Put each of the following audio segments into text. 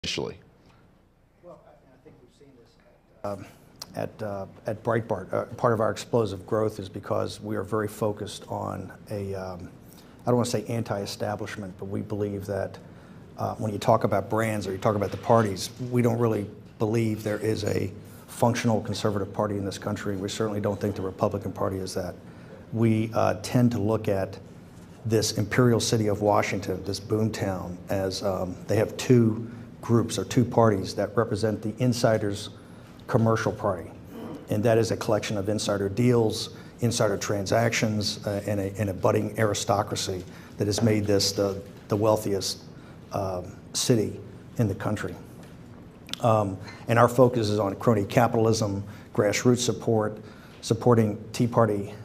initially? Well, I think we've seen this at Breitbart. Part of our explosive growth is because we are very focused on I don't want to say anti-establishment, but we believe that when you talk about brands or you talk about the parties, we don't really believe there is a functional conservative party in this country. We certainly don't think the Republican Party is that. We tend to look at this imperial city of Washington, this boomtown, as they have two groups or two parties that represent the insiders' commercial party. And that is a collection of insider deals, insider transactions, and a budding aristocracy that has made this the wealthiest city in the country. And our focus is on crony capitalism, grassroots support, supporting Tea Party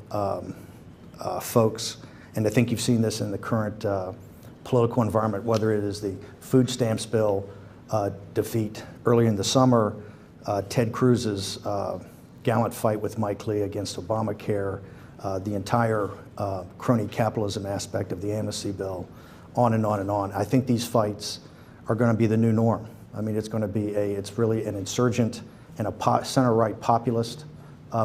folks. And I think you've seen this in the current political environment, whether it is the food stamps bill defeat early in the summer, Ted Cruz's gallant fight with Mike Lee against Obamacare, the entire crony capitalism aspect of the amnesty bill, on and on and on. I think these fights are going to be the new norm. I mean, it's going to be it's really an insurgent and a center-right populist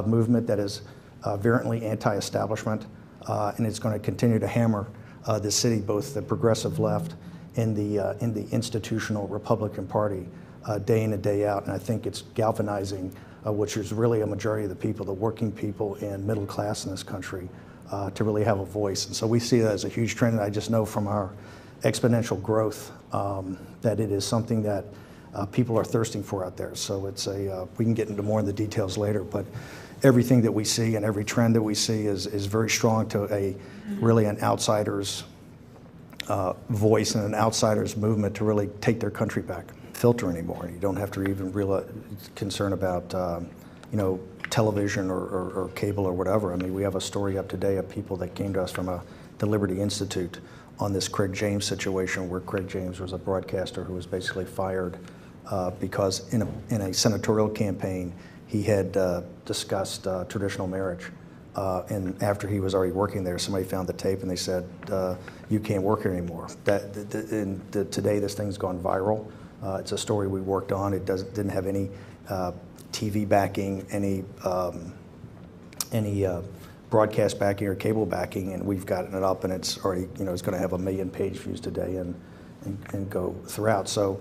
movement that is virulently anti-establishment, and it's going to continue to hammer the city, both the progressive left and the institutional Republican Party, day in and day out. And I think it's galvanizing, which is really a majority of the people, the working people and middle class in this country, to really have a voice. And so we see that as a huge trend. And I just know from our exponential growth that it is something that people are thirsting for out there. So it's we can get into more of the details later, but everything that we see and every trend that we see is very strong to really an outsider's voice and an outsider's movement to really take their country back. Filter anymore. You don't have to even realize concern about television or cable or whatever. I mean, we have a story up today of people that came to us from the Liberty Institute on this Craig James situation, where Craig James was a broadcaster who was basically fired because in a senatorial campaign he had discussed traditional marriage. And after he was already working there, somebody found the tape and they said, you can't work here anymore. Today this thing's gone viral. It's a story we worked on. It didn't have any TV backing, any broadcast backing or cable backing, and we've gotten it up, and it's already, it's going to have 1 million page views today and go throughout. So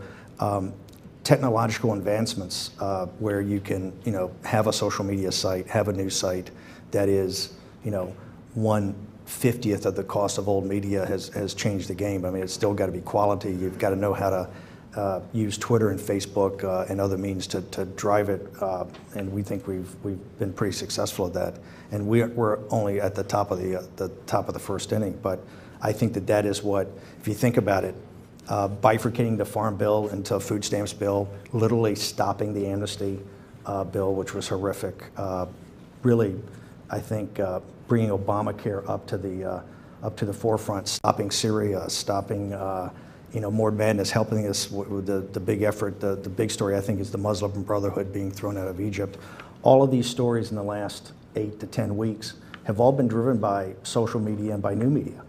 technological advancements where you can, have a social media site, have a news site that is, 1/50th of the cost of old media has changed the game. I mean, it's still got to be quality. You've got to know how to use Twitter and Facebook and other means to drive it, and we think we've been pretty successful at that. And we're only at the top of the first inning, but I think that is what, if you think about it, bifurcating the farm bill into a food stamps bill, literally stopping the amnesty bill, which was horrific. Really, I think bringing Obamacare up to the forefront, stopping Syria, stopping. More madness, helping us with the big effort. The big story, I think, is the Muslim Brotherhood being thrown out of Egypt. All of these stories in the last 8 to 10 weeks have all been driven by social media and by new media.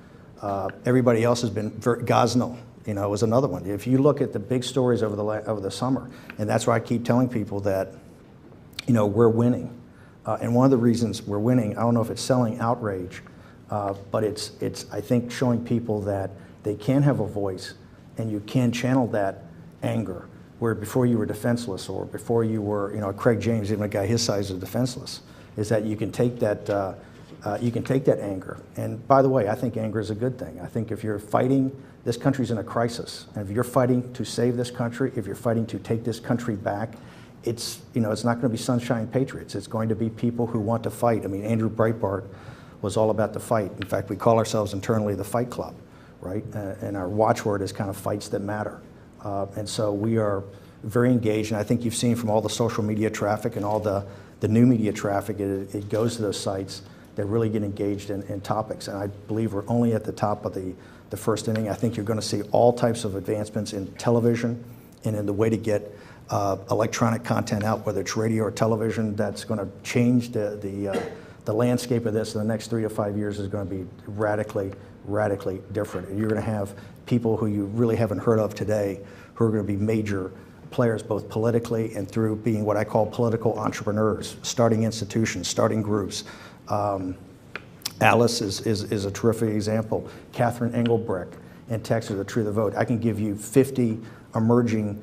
Everybody else has been Ghazni, was another one. If you look at the big stories over the summer, and that's why I keep telling people that, we're winning. And one of the reasons we're winning, I don't know if it's selling outrage, but it's I think showing people that they can have a voice. And you can channel that anger, where before you were defenseless, or before you were, Craig James, even a guy his size, is defenseless. Is that you can take that anger. And by the way, I think anger is a good thing. I think if you're fighting, this country's in a crisis, and if you're fighting to save this country, if you're fighting to take this country back, it's not going to be sunshine patriots. It's going to be people who want to fight. I mean, Andrew Breitbart was all about the fight. In fact, we call ourselves internally the Fight Club. Right? And our watchword is kind of fights that matter. And so we are very engaged, and I think you've seen from all the social media traffic and all the new media traffic, it goes to those sites that really get engaged in topics. And I believe we're only at the top of the first inning. I think you're going to see all types of advancements in television and in the way to get electronic content out, whether it's radio or television. That's going to change the landscape of this in the next 3 to 5 years is going to be radically different. And you're going to have people who you really haven't heard of today who are going to be major players both politically and through being what I call political entrepreneurs, starting institutions, starting groups. Alice is a terrific example. Catherine Engelbrecht in Texas, the True the Vote. I can give you 50 emerging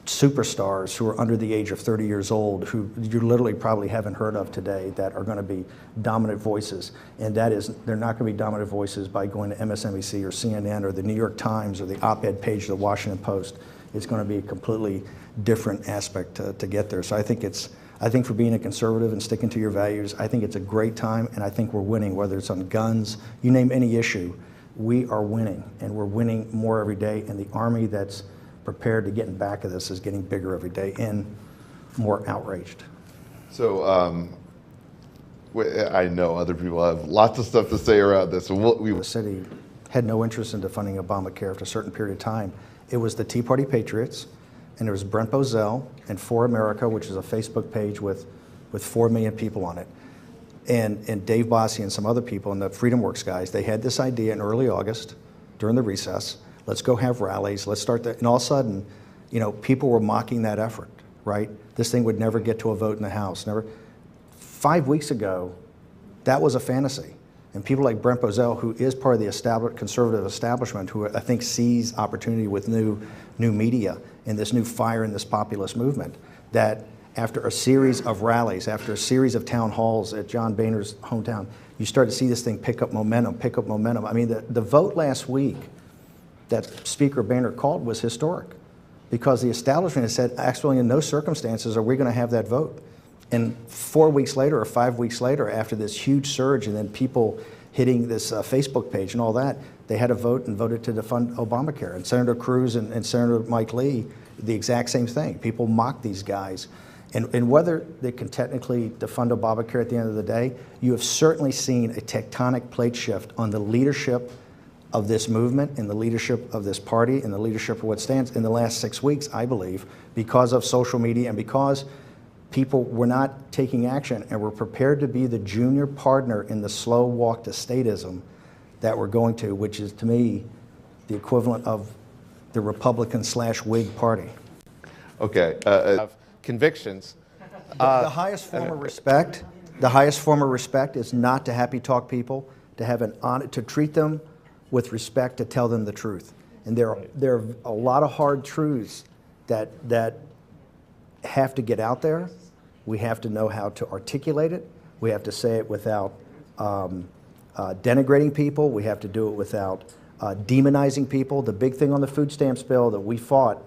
superstars who are under the age of 30 years old who you literally probably haven't heard of today that are going to be dominant voices. And that is, they're not going to be dominant voices by going to MSNBC or CNN or the New York Times or the op-ed page of the Washington Post. It's going to be a completely different aspect to get there. So I think for being a conservative and sticking to your values, I think it's a great time, and I think we're winning, whether it's on guns, you name any issue, we are winning, and we're winning more every day, and the army that's prepared to get in back of this is getting bigger every day and more outraged. So I know other people have lots of stuff to say around this. So the city had no interest in defunding Obamacare after a certain period of time. It was the Tea Party Patriots, and there was Brent Bozell and For America, which is a Facebook page with 4 million people on it. And Dave Bossie and some other people and the Freedom Works guys, they had this idea in early August during the recess. Let's go have rallies. Let's start that. And all of a sudden, you know, people were mocking that effort, right? This thing would never get to a vote in the House. Never. 5 weeks ago, that was a fantasy. And people like Brent Bozell, who is part of the conservative establishment, who I think sees opportunity with new media and this new fire in this populist movement, that after a series of rallies, after a series of town halls at John Boehner's hometown, you start to see this thing pick up momentum. I mean, the vote last week that Speaker Bannon called was historic because the establishment has said, actually, in no circumstances are we going to have that vote. And 4 weeks later or 5 weeks later, after this huge surge and then people hitting this Facebook page and all that, they had a vote and voted to defund Obamacare. And Senator Cruz and Senator Mike Lee, the exact same thing. People mock these guys. And whether they can technically defund Obamacare at the end of the day, you have certainly seen a tectonic plate shift on the leadership of this movement and the leadership of this party and the leadership of what stands in the last 6 weeks, I believe, because of social media and because people were not taking action and were prepared to be the junior partner in the slow walk to statism that we're going to, which is, to me, the equivalent of the Republican/Whig party. Okay. Convictions. The highest form of respect, is not to happy talk people, to have to treat them with respect, to tell them the truth. And there are a lot of hard truths that have to get out there. We have to know how to articulate it. We have to say it without denigrating people. We have to do it without demonizing people. The big thing on the food stamps bill that we fought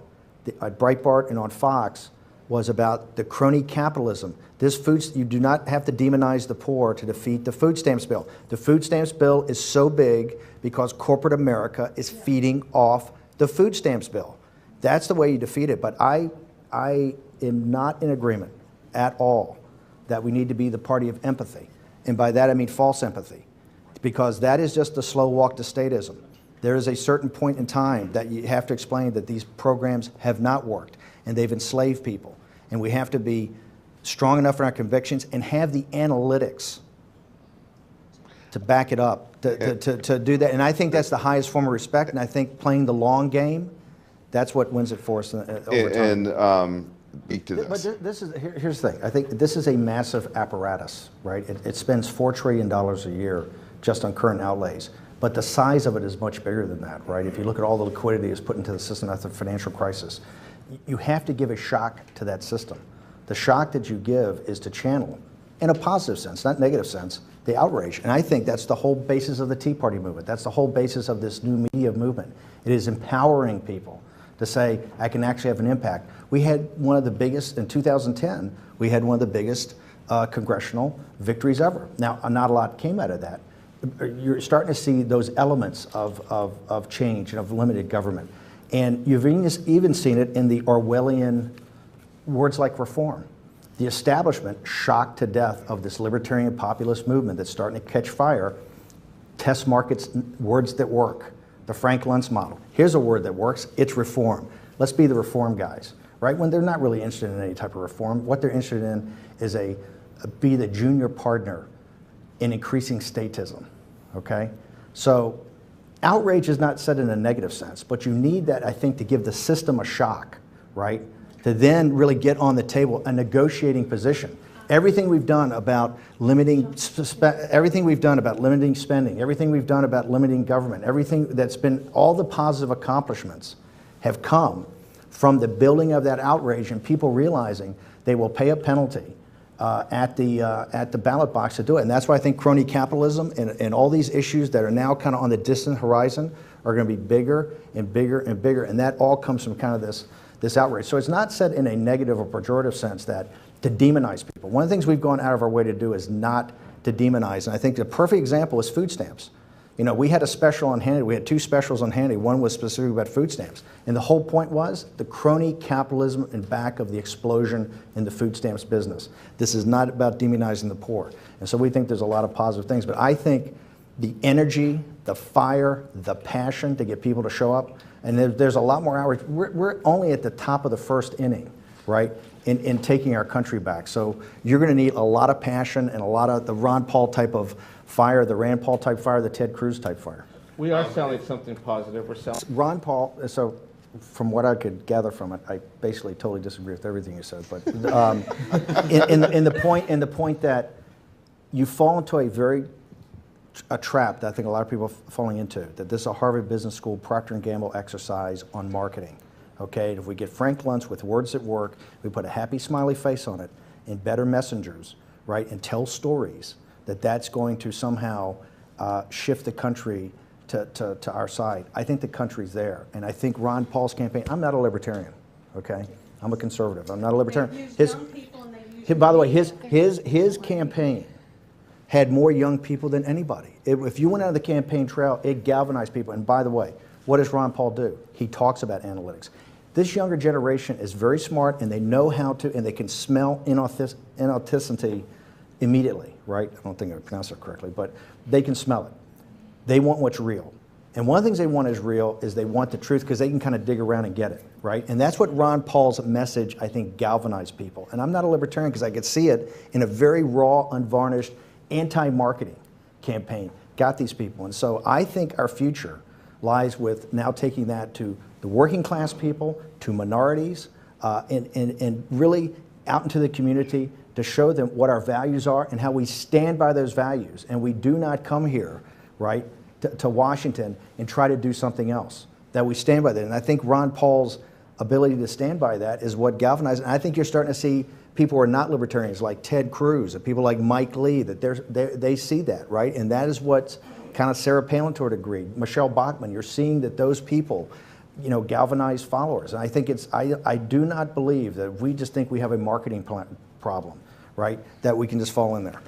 at Breitbart and on Fox was about the crony capitalism. You do not have to demonize the poor to defeat the food stamps bill. The food stamps bill is so big because corporate America is feeding off the food stamps bill. That's the way you defeat it. But I am not in agreement at all that we need to be the party of empathy. And by that I mean false empathy, because that is just the slow walk to statism. There is a certain point in time that you have to explain that these programs have not worked and they've enslaved people. And we have to be strong enough in our convictions and have the analytics to back it up, to do that. And I think that's the highest form of respect, and I think playing the long game, that's what wins it for us over time. And speak to this. But here's the thing. I think this is a massive apparatus, right? It spends $4 trillion a year just on current outlays. But the size of it is much bigger than that, right? If you look at all the liquidity that's put into the system after the financial crisis, you have to give a shock to that system. The shock that you give is to channel, in a positive sense, not negative sense, the outrage. And I think that's the whole basis of the Tea Party movement. That's the whole basis of this new media movement. It is empowering people to say, I can actually have an impact. We had one of the biggest, in 2010, we had one of the biggest congressional victories ever. Now, not a lot came out of that. You're starting to see those elements of change and of limited government. And you've even seen it in the Orwellian words like reform. The establishment, shocked to death of this libertarian populist movement that's starting to catch fire, test markets words that work. The Frank Luntz model. Here's a word that works, it's reform. Let's be the reform guys, right? When they're not really interested in any type of reform, what they're interested in is be the junior partner in increasing statism, okay? So outrage is not said in a negative sense, but you need that, I think, to give the system a shock, right? To then really get on the table a negotiating position. Everything we've done about limiting, everything we've done about limiting spending, everything we've done about limiting government, everything that's been, all the positive accomplishments have come from the building of that outrage and people realizing they will pay a penalty at the ballot box to do it. And that's why I think crony capitalism and all these issues that are now kind of on the distant horizon are going to be bigger and bigger and bigger. And that all comes from kind of this outrage. So it's not said in a negative or pejorative sense that to demonize people. One of the things we've gone out of our way to do is not to demonize. And I think the perfect example is food stamps. You know, we had a special on Hannity. We had 2 specials on Hannity. One was specifically about food stamps. And the whole point was the crony capitalism in back of the explosion in the food stamps business. This is not about demonizing the poor. And so we think there's a lot of positive things. But I think the energy, the fire, the passion to get people to show up, and there's a lot more outrage. We're only at the top of the first inning, right, in taking our country back. So you're going to need a lot of passion and a lot of the Ron Paul type of fire, the Rand Paul type fire, the Ted Cruz type fire. We are selling something positive. We're selling. Ron Paul, so from what I could gather from it, I basically totally disagree with everything you said, but in the point that you fall into a trap that I think a lot of people are falling into, that this is a Harvard Business School Procter & Gamble exercise on marketing. Okay, if we get Frank Luntz with words that work, we put a happy smiley face on it and better messengers, right, and tell stories, that's going to somehow shift the country to our side. I think the country's there. And I think Ron Paul's campaign, I'm not a libertarian, okay? I'm a conservative. I'm not a libertarian. By the way, his campaign had more young people than anybody. If you went out of the campaign trail, it galvanized people. And by the way, what does Ron Paul do? He talks about analytics. This younger generation is very smart, and they know how to, and they can smell inauthenticity immediately, right? I don't think I pronounced it correctly, but they can smell it. They want what's real. And one of the things they want is real is they want the truth because they can kind of dig around and get it, right? And that's what Ron Paul's message, I think, galvanized people. And I'm not a libertarian because I could see it in a very raw, unvarnished, anti-marketing campaign. Got these people. And so I think our future lies with now taking that to the working class people, to minorities, and really out into the community to show them what our values are and how we stand by those values. And we do not come here, right, to Washington and try to do something else, that we stand by that. And I think Ron Paul's ability to stand by that is what galvanizes. And I think you're starting to see people who are not libertarians like Ted Cruz, and people like Mike Lee, that they see that, right? And that is what kind of Sarah Palin to a degree, Michelle Bachmann, you're seeing that those people, you know, galvanize followers. And I think I do not believe that if we just think we have a marketing problem, right, that we can just fall in there.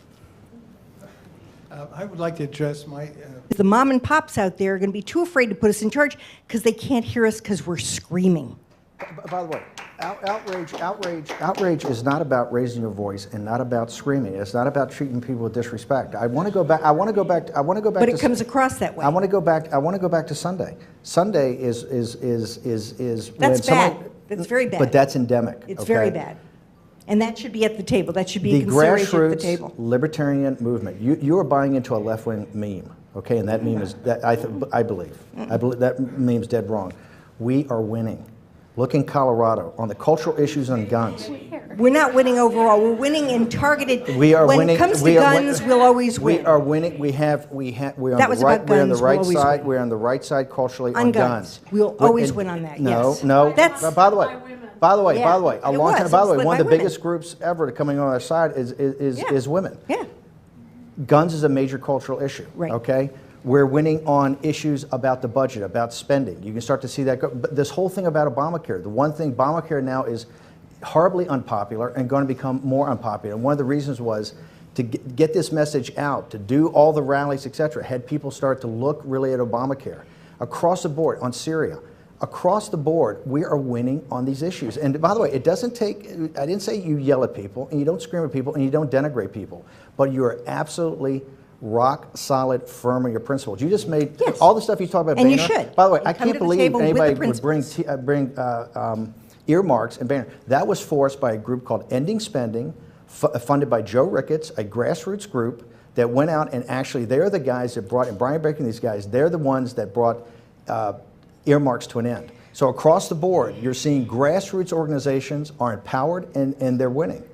I would like to address my... The mom and pops out there are going to be too afraid to put us in charge because they can't hear us because we're screaming. By the way, outrage is not about raising your voice and not about screaming. It's not about treating people with disrespect. I want to go back. But it comes across that way. I want to go back to Sunday. Sunday is That's bad. That's very bad. But that's endemic. It's okay? very bad. And that should be at the table. That should be a consideration at the table. The grassroots libertarian movement. You are buying into a left-wing meme, okay? And that meme is that I believe that meme's dead wrong. We are winning. Look in Colorado on the cultural issues on guns. We're not winning overall. We're winning in targeted. We are when winning. When it comes to guns, we'll always win. We are winning. We're on That was the right. about We're on the guns, right we'll always side. win. We're on the right side culturally on guns. We'll always win on that. No, yes. no. That's By the way, Yeah, a it long was. time. By the way, It was one led of the by biggest women. groups ever coming on our side is women. Yeah. Guns is a major cultural issue. Right. Okay. We're winning on issues about the budget, about spending. You can start to see that go. But this whole thing about Obamacare, the one thing, Obamacare now is horribly unpopular and going to become more unpopular. And one of the reasons was to get this message out, to do all the rallies, et cetera, had people start to look really at Obamacare. Across the board, on Syria, across the board, we are winning on these issues. And by the way, it doesn't take, I didn't say you yell at people, and you don't scream at people, and you don't denigrate people, but you are absolutely rock solid, firm in your principles. You just made all the stuff you talk about. And Boehner. you should. By the way, You I come can't to the believe table with anybody the would bring principles. earmarks and Bannon. That was forced by a group called Ending Spending, funded by Joe Ricketts, a grassroots group that went out and actually, they're the guys that brought, and Brian Baker and these guys, they're the ones that brought earmarks to an end. So across the board, you're seeing grassroots organizations are empowered and they're winning.